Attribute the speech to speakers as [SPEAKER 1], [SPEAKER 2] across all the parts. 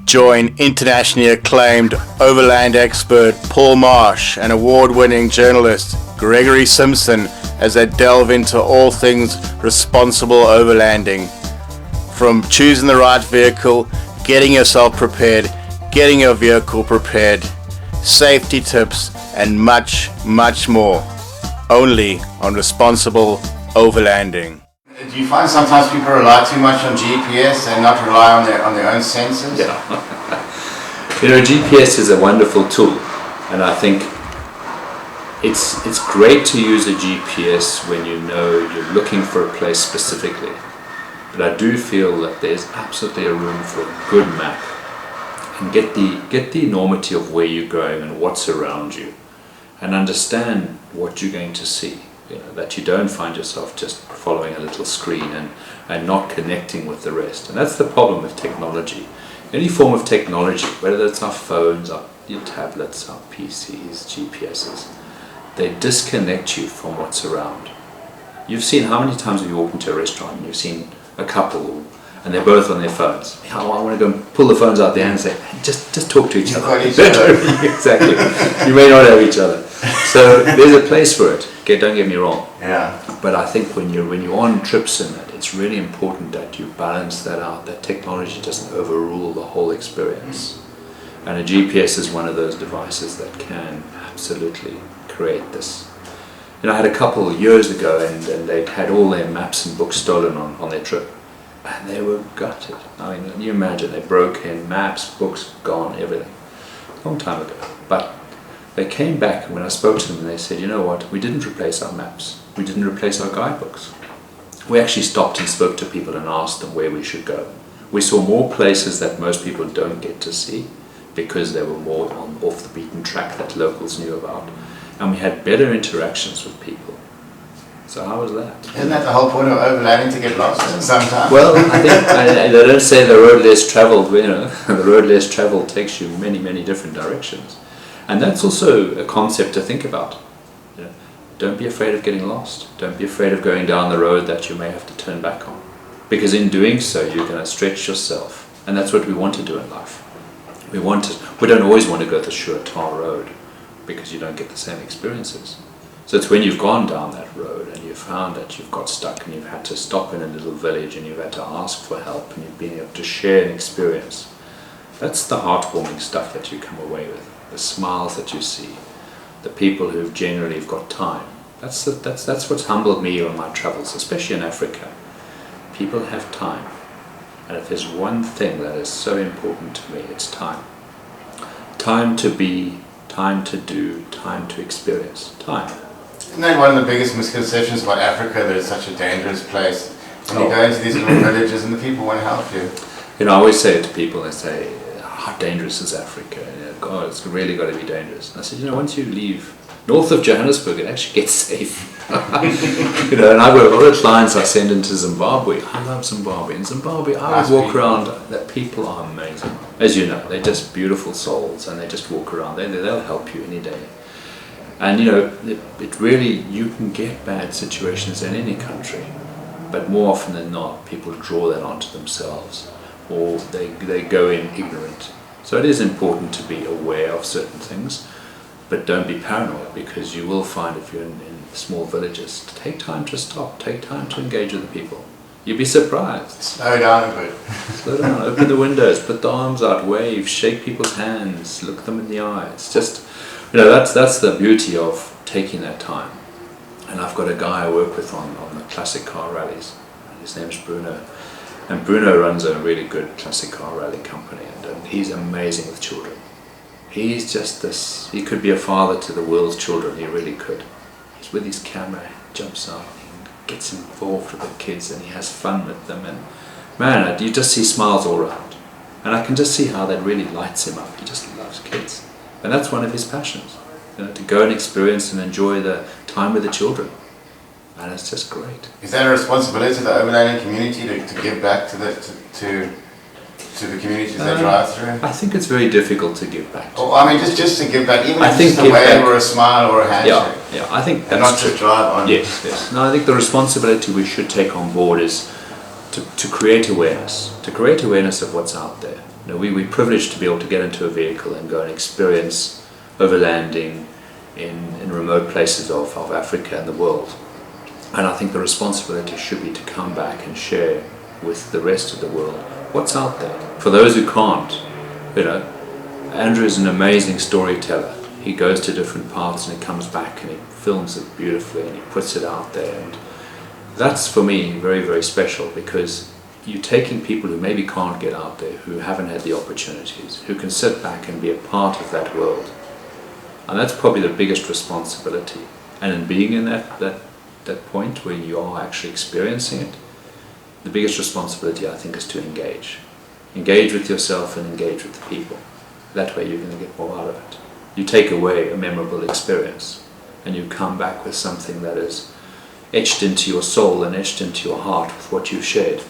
[SPEAKER 1] Join internationally acclaimed overland expert Paul Marsh and award-winning journalist Gregory Simpson as they delve into all things responsible overlanding. From choosing the right vehicle, getting yourself prepared, getting your vehicle prepared, safety tips, and much, much more. Only on Responsible Overlanding.
[SPEAKER 2] Do you find sometimes people rely too much on GPS and not rely on their own sensors?
[SPEAKER 3] Yeah. GPS is a wonderful tool, and I think it's great to use a GPS when you know you're looking for a place specifically. But I do feel that there's absolutely a room for a good map, and get the enormity of where you're going and what's around you, and understand what you're going to see. That you don't find yourself just following a little screen and not connecting with the rest. And that's the problem with technology. Any form of technology, whether it's our phones, your tablets, our PCs, GPSs, they disconnect you from what's around. You've seen, how many times have you walked into a restaurant and you've seen a couple and they're both on their phones? I want to go and pull the phones out there and say, just talk to each other. Exactly. You may not have each other. So there's a place for it. Don't get me wrong.
[SPEAKER 2] Yeah.
[SPEAKER 3] But I think when you're on trips in it, it's really important that you balance that out. That technology doesn't overrule the whole experience. And a GPS is one of those devices that can absolutely create this. I had a couple years ago, and they'd had all their maps and books stolen on their trip, and they were gutted. I mean, can you imagine? They broke in, maps, books gone, everything. A long time ago. But they came back, and when I spoke to them, they said, you know what, we didn't replace our maps, we didn't replace our guidebooks. We actually stopped and spoke to people and asked them where we should go. We saw more places that most people don't get to see because they were more off the beaten track that locals knew about. And we had better interactions with people. So how was that?
[SPEAKER 2] Isn't that the whole point of overlanding, to get lost sometimes?
[SPEAKER 3] Well, I think they don't say the road less traveled, the road less traveled takes you many, many different directions. And that's also a concept to think about. Don't be afraid of getting lost. Don't be afraid of going down the road that you may have to turn back on. Because in doing so, you're going to stretch yourself. And that's what we want to do in life. We don't always want to go the sure tar road, because you don't get the same experiences. So it's when you've gone down that road and you've found that you've got stuck and you've had to stop in a little village and you've had to ask for help and you've been able to share an experience. That's the heartwarming stuff that you come away with. The smiles that you see, the people who've generally got time. That's what's humbled me on my travels, especially in Africa. People have time. And if there's one thing that is so important to me, it's time. Time to be, time to do, time to experience. Time.
[SPEAKER 2] Isn't that one of the biggest misconceptions about Africa, that it's such a dangerous place? When you go into these little villages and the people won't help you.
[SPEAKER 3] I always say it to people, they say, how dangerous is Africa? God, it's really got to be dangerous. And I said, once you leave north of Johannesburg, it actually gets safe. And I've got a lot of clients I send into Zimbabwe. I love Zimbabwe. In Zimbabwe, I would walk around, that people are amazing. As you know, they're just beautiful souls, and they just walk around. They'll help you any day. And it really, you can get bad situations in any country, but more often than not, people draw that onto themselves, or they go in ignorant. So it is important to be aware of certain things, but don't be paranoid, because you will find, if you're in small villages, take time to stop, take time to engage with the people. You'd be surprised.
[SPEAKER 2] Slow down a bit.
[SPEAKER 3] Slow down, open the windows, put the arms out, wave, shake people's hands, look them in the eye. It's just, that's the beauty of taking that time. And I've got a guy I work with on the classic car rallies. His name's Bruno. And Bruno runs a really good classic car rally company, and he's amazing with children. He's just this, he could be a father to the world's children, he really could. He's with his camera, jumps out, he gets involved with the kids, and he has fun with them, and man, you just see smiles all around. And I can just see how that really lights him up. He just loves kids. And that's one of his passions, to go and experience and enjoy the time with the children. And it's just great.
[SPEAKER 2] Is that a responsibility of the overlanding community to give back to the communities they drive through?
[SPEAKER 3] I think it's very difficult to give back.
[SPEAKER 2] Just to give back, even if it's just a wave or a smile or a handshake.
[SPEAKER 3] Yeah, I think that's
[SPEAKER 2] and not just drive on.
[SPEAKER 3] Yes. No, I think the responsibility we should take on board is to create awareness. To create awareness of what's out there. You know, we're privileged to be able to get into a vehicle and go and experience overlanding in remote places of Africa and the world. And I think the responsibility should be to come back and share with the rest of the world what's out there. For those who can't, you know, Andrew is an amazing storyteller. He goes to different parts and he comes back and he films it beautifully and he puts it out there. And that's for me very, very special, because you're taking people who maybe can't get out there, who haven't had the opportunities, who can sit back and be a part of that world. And that's probably the biggest responsibility. And in being in that point where you are actually experiencing it, the biggest responsibility, I think, is to engage. Engage with yourself and engage with the people. That way you're going to get more out of it. You take away a memorable experience and you come back with something that is etched into your soul and etched into your heart with what you've shared.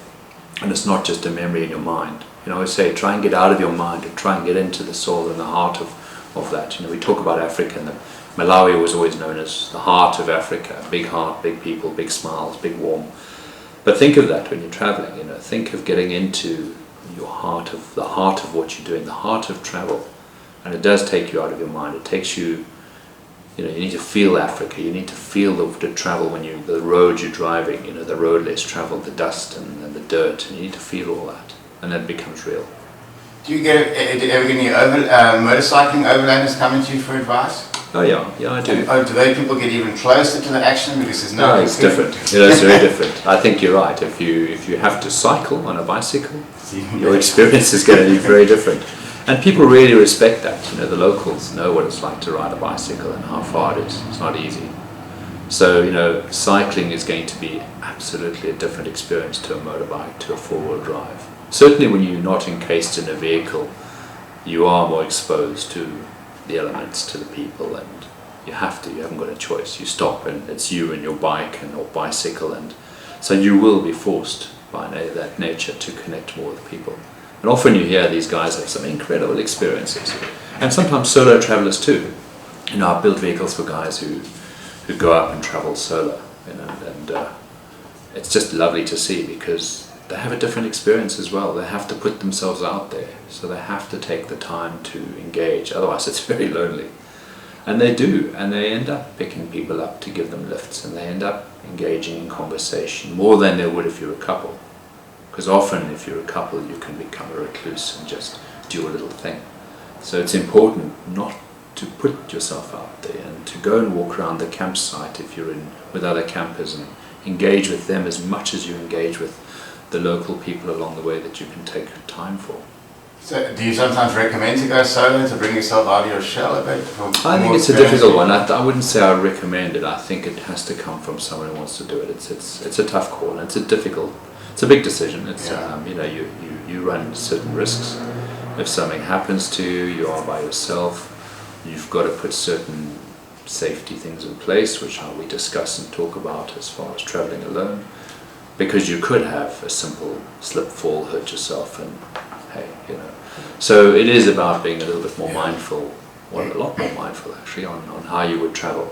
[SPEAKER 3] And it's not just a memory in your mind. You know, I say try and get out of your mind and try and get into the soul and the heart of that. You know, we talk about Africa, and Malawi was always known as the heart of Africa. Big heart, big people, big smiles, big warm. But think of that when you're traveling. You know, think of getting into your heart of the heart of what you're doing, the heart of travel. And it does take you out of your mind. It takes you, you know, you need to feel Africa. You need to feel the travel when the road you're driving, you know, the road less traveled, the dust and the dirt. And you need to feel all that, and that becomes real.
[SPEAKER 2] Do you ever get any motorcycling overlanders coming to you for advice?
[SPEAKER 3] Oh yeah, I do.
[SPEAKER 2] Do those people get even closer to the action because there's
[SPEAKER 3] no? It's different. You know, it's very different. I think you're right. If you have to cycle on a bicycle, your experience is going to be very different. And people really respect that. You know, the locals know what it's like to ride a bicycle and how far it is. It's not easy. So, you know, cycling is going to be absolutely a different experience to a motorbike, to a four-wheel drive. Certainly when you're not encased in a vehicle, you are more exposed to the elements, to the people, and you haven't got a choice. You stop and it's you and your bike and or bicycle, and so you will be forced by that nature to connect more with people. And often you hear these guys have some incredible experiences, and sometimes solo travelers too. You know, I built vehicles for guys who go out and travel solo, you know, and it's just lovely to see, because they have a different experience as well. They have to put themselves out there, so they have to take the time to engage, otherwise it's very lonely. And they do, and they end up picking people up to give them lifts, and they end up engaging in conversation more than they would if you're a couple. Because often if you're a couple you can become a recluse and just do your little thing. So it's important not to put yourself out there, and to go and walk around the campsite if you're in with other campers, and engage with them as much as you engage with the local people along the way that you can take time for.
[SPEAKER 2] So do you sometimes recommend to go solo to bring yourself out of your shell a bit?
[SPEAKER 3] I think it's a difficult one. I wouldn't say I recommend it. I think it has to come from someone who wants to do it. It's a tough call, and it's a big decision. It's you know, you run certain risks. If something happens to you, you are by yourself. You've got to put certain safety things in place, which we discuss and talk about as far as traveling alone. Because you could have a simple slip, fall, hurt yourself, and hey, you know. So it is about being a little bit more mindful, or a lot more mindful actually, on how you would travel.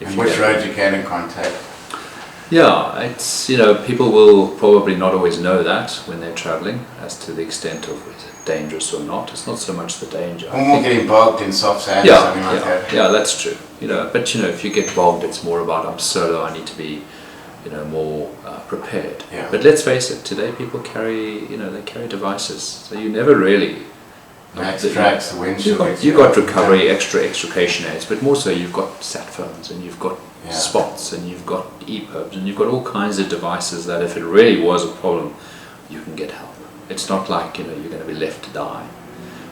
[SPEAKER 2] And which road you can in contact.
[SPEAKER 3] Yeah, it's, you know, people will probably not always know that when they're traveling, as to the extent of is it dangerous or not. It's not so much the danger.
[SPEAKER 2] Or more getting bogged in soft sand or something like that.
[SPEAKER 3] Yeah, that's true. You know, but you know, if you get bogged, it's more about I'm solo, I need to be, you know, more prepared.
[SPEAKER 2] Yeah.
[SPEAKER 3] But let's face it, today people carry, you know, they carry devices, so you never really.
[SPEAKER 2] Max tracks, the windshield.
[SPEAKER 3] You've got recovery, extra extrication aids, but more so you've got sat phones, and you've got spots, and you've got EPIRBs, and you've got all kinds of devices that if it really was a problem, you can get help. It's not like, you know, you're going to be left to die.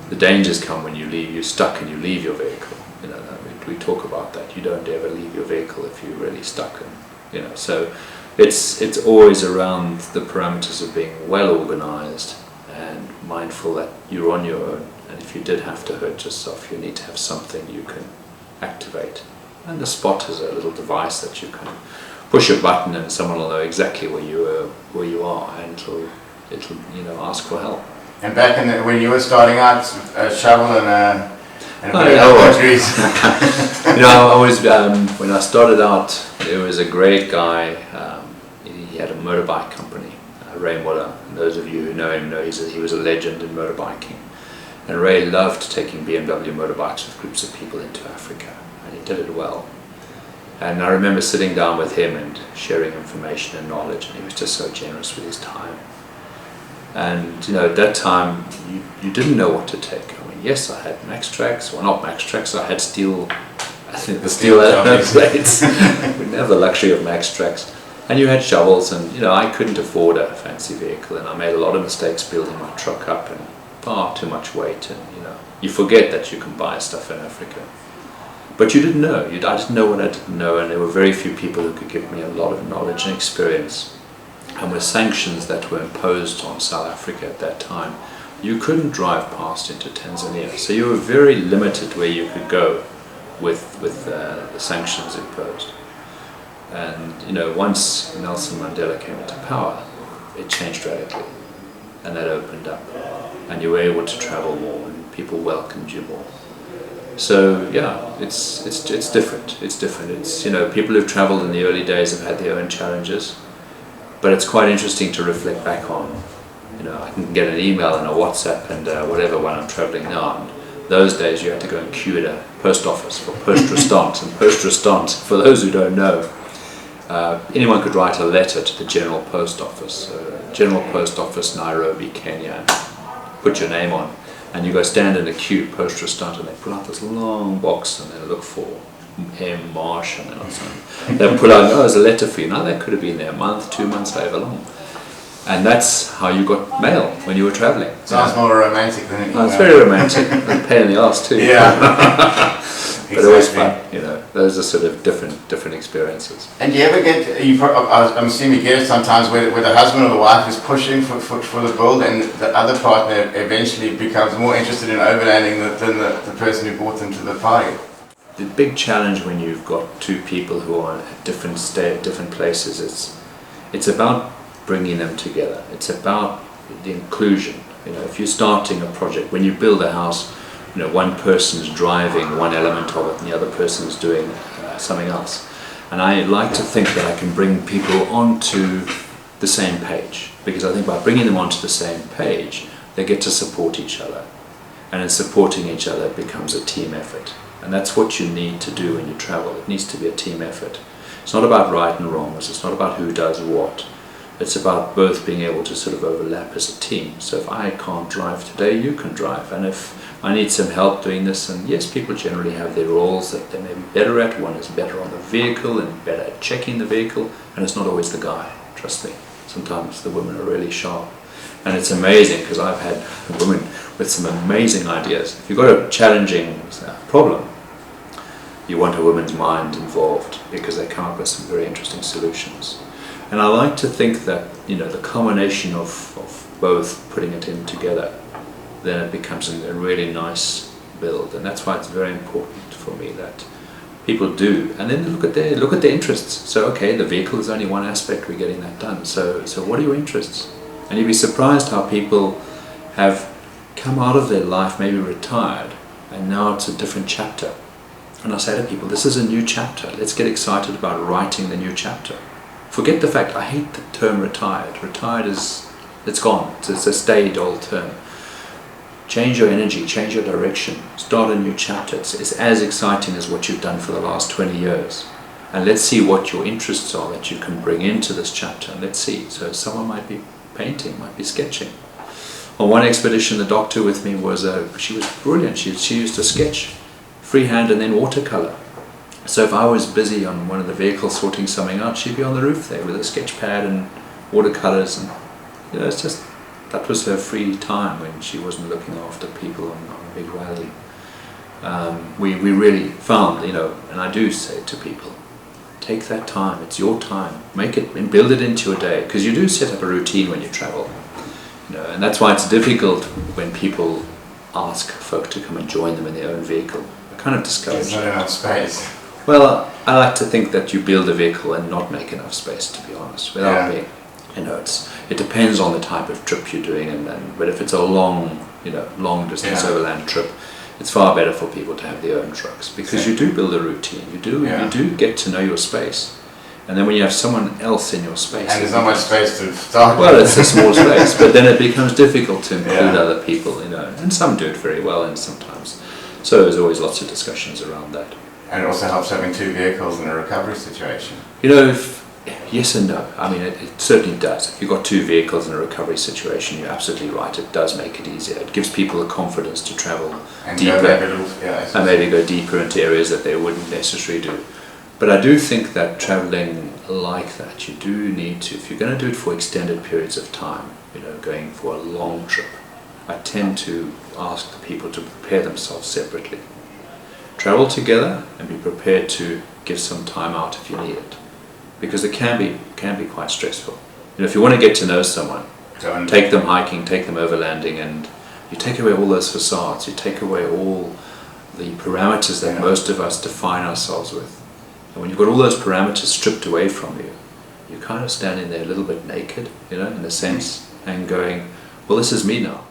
[SPEAKER 3] The dangers come when you're stuck and you leave your vehicle. You know, we talk about that. You don't ever leave your vehicle if you're really stuck. And, you know, so it's always around the parameters of being well organized and mindful that you're on your own, and if you did have to hurt yourself, you need to have something you can activate. And the spot is a little device that you can push a button and someone will know exactly where you are, and it'll you know, ask for help.
[SPEAKER 2] And back when you were starting out, shovel and
[SPEAKER 3] You know, I was when I started out, there was a great guy. He had a motorbike company, Ray Muller. Those of you who know him know he was a legend in motorbiking. And Ray loved taking BMW motorbikes with groups of people into Africa, and he did it well. And I remember sitting down with him and sharing information and knowledge, and he was just so generous with his time. And at that time, you didn't know what to take. I mean, yes, I had Max Tracks, well, not Max Tracks, I had steel, I think the steel plates. We didn't have the luxury of Max Tracks. And you had shovels, and I couldn't afford a fancy vehicle, and I made a lot of mistakes building my truck up, and far too much weight, and you forget that you can buy stuff in Africa. But you didn't know. I didn't know what I didn't know, and there were very few people who could give me a lot of knowledge and experience. And with sanctions that were imposed on South Africa at that time, you couldn't drive past into Tanzania. So you were very limited where you could go with the sanctions imposed. And once Nelson Mandela came into power, it changed radically, and that opened up, and you were able to travel more, and people welcomed you more. So yeah, it's different. It's different. It's people who've travelled in the early days have had their own challenges, but it's quite interesting to reflect back on. I can get an email and a WhatsApp and whatever when I'm travelling now. And those days you had to go and queue at a post office for poste restante, and poste restante, for those who don't know, anyone could write a letter to the General Post Office, General Post Office, Nairobi, Kenya, and put your name on. And you go stand in a queue, post restante, and they pull out this long box and they look for M. Marsh, and then or something. They pull out, there's a letter for you. Now that could have been there a month, 2 months, however long. And that's how you got mail when you were travelling.
[SPEAKER 2] Sounds more romantic than it.
[SPEAKER 3] It's very romantic, and pain in the arse too.
[SPEAKER 2] Yeah.
[SPEAKER 3] But it was fun, those are sort of different experiences.
[SPEAKER 2] And do you ever get, I'm assuming you get it sometimes where the husband or the wife is pushing for the build, and the other partner eventually becomes more interested in overlanding than the person who brought them to the party?
[SPEAKER 3] The big challenge when you've got two people who are at different places, it's about bringing them together. It's about the inclusion. If you're starting a project, when you build a house, one person's driving one element of it and the other person's doing something else. And I like to think that I can bring people onto the same page, because I think by bringing them onto the same page, they get to support each other. And in supporting each other, it becomes a team effort. And that's what you need to do when you travel. It needs to be a team effort. It's not about right and wrongs. It's not about who does what. It's about both being able to sort of overlap as a team. So if I can't drive today, you can drive. And if I need some help doing this, and yes, people generally have their roles that they may be better at. One is better on the vehicle and better at checking the vehicle, and it's not always the guy, trust me. Sometimes the women are really sharp. And it's amazing, because I've had women with some amazing ideas. If you've got a challenging problem, you want a woman's mind involved, because they come up with some very interesting solutions. And I like to think that the combination of both putting it in together, then it becomes a really nice build. And that's why it's very important for me that people do, and then look at their interests. So okay, the vehicle is only one aspect, we're getting that done. So what are your interests? And you'd be surprised how people have come out of their life, maybe retired, and now it's a different chapter. And I say to people, this is a new chapter. Let's get excited about writing the new chapter. Forget the fact, I hate the term retired. Retired it's gone. It's a staid old term. Change your energy, change your direction, start a new chapter. It's as exciting as what you've done for the last 20 years. And let's see what your interests are that you can bring into this chapter. And let's see. So someone might be painting, might be sketching. On one expedition, the doctor with me she was brilliant. She used to sketch freehand and then watercolor. So if I was busy on one of the vehicles sorting something out, she'd be on the roof there with a sketch pad and watercolors, and it's just, that was her free time when she wasn't looking after people on a big rally. We really found, and I do say to people, take that time, it's your time, make it and build it into your day, because you do set up a routine when you travel. And that's why it's difficult when people ask folk to come and join them in their own vehicle. I kind of discourage
[SPEAKER 2] There's not enough space.
[SPEAKER 3] Well, I like to think that you build a vehicle and not make enough space, to be honest, without being, it depends on the type of trip you're doing, but if it's a long distance overland trip, it's far better for people to have their own trucks, because you do build a routine, you do get to know your space, And then when you have someone else in your space,
[SPEAKER 2] And there's not much space to start
[SPEAKER 3] well,
[SPEAKER 2] with.
[SPEAKER 3] it's a small space, but then it becomes difficult to include
[SPEAKER 2] Yeah.
[SPEAKER 3] other people, you know. And some do it very well, and sometimes. So there's always lots of discussions around that.
[SPEAKER 2] And it also helps having two vehicles in a recovery situation.
[SPEAKER 3] You know, yes and no. I mean, it certainly does. If you've got two vehicles in a recovery situation, you're absolutely right. It does make it easier. It gives people the confidence to travel
[SPEAKER 2] And
[SPEAKER 3] deeper
[SPEAKER 2] go maybe a little, yeah,
[SPEAKER 3] and maybe go deeper into areas that they wouldn't necessarily do. But I do think that traveling like that, you do need to, if you're going to do it for extended periods of time, you know, going for a long trip, I tend to ask the people to prepare themselves separately. Travel together and be prepared to give some time out if you need it, because it can be quite stressful. You know, if you want to get to know someone, take them hiking, take them overlanding, and you take away all those facades, you take away all the parameters that most of us define ourselves with. And when you've got all those parameters stripped away from you, you're kind of standing there a little bit naked, you know, in a sense, and going, well, this is me now.